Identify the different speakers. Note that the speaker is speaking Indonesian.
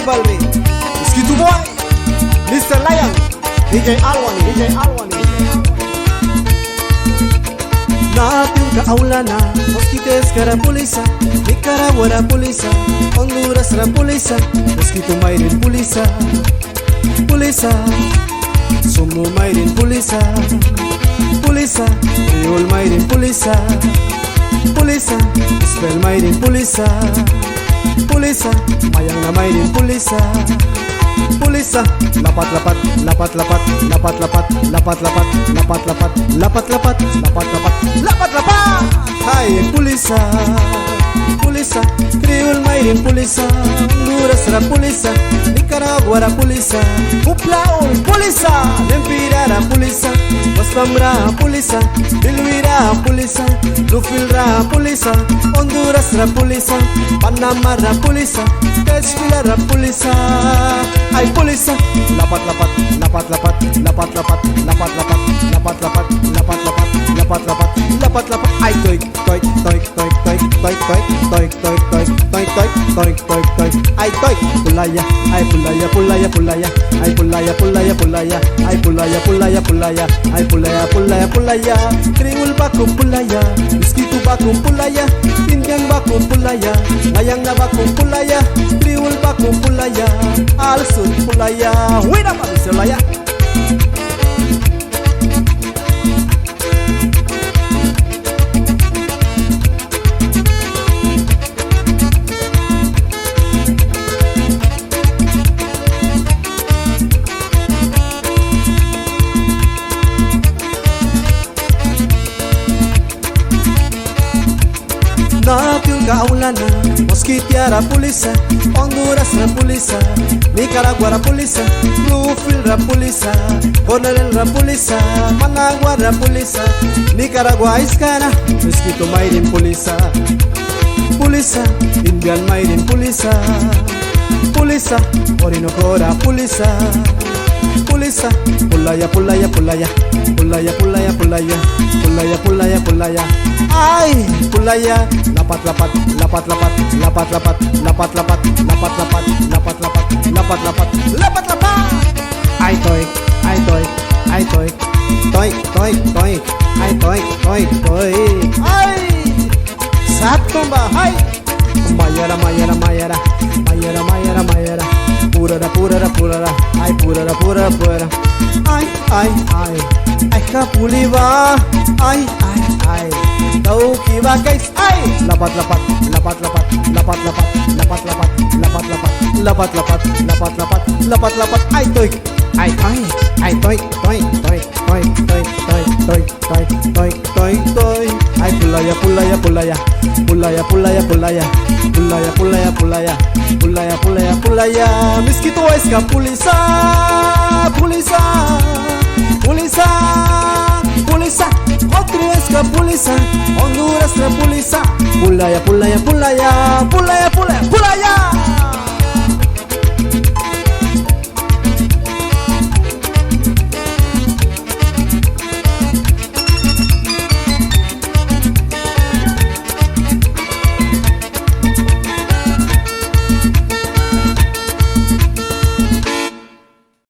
Speaker 1: Balri, Skitu Boy, Mr. Lion, DJ Alwani. Natin kaulana, mosquites cara pulisa, Nicaragua la pulisa, Honduras la pulisa, Mosquito Mayrin pulisa, Sumu Mayrin pulisa, Riol Mayrin pulisa, Spell Mayrin pulisa, Mayang na Mayrin pulisa, lapat, hai pulisa, Kriol Mayrin pulisa, Honduras la pulisa, Nicaragua la pulisa, Uplaul pulisa, Lempira la pulisa, Wasbamra pulisa, Bilwira pulisa, Lufilra pulisa, Honduras la pulisa, Panama la pulisa, Teshvila la pulisa, ay pulisa, lapat, ay toik, ay toik, pulaya, ay pulaya, Kriol baku pulaya, Mosquito baku pulaya, Indian baku pulaya, Mayang na baku pulaya, Kriol baku pulaya, Al Sud pulaya, wina pa bisolaya. Natin kaulana, Mosquitia la pulisa, Honduras la pulisa, Nicaragua la pulisa, Bluefield la pulisa, Coronel la pulisa, Managua la pulisa, Nicaragua iskana, Mosquito Mayrin pulisa, Indian Mayrin pulisa, Orinoco pulisa, pulaya, ay pulaya, lapat, ay toik, ay satumba, ay mayara, purara, ay purara, ay kapuliva, ay tau kiba guys, ay lapat, ay toik, ay toik, ay pulaya, Mosquito esca pulisa, otro esca pulisa, Honduras la pulisa, pulaya,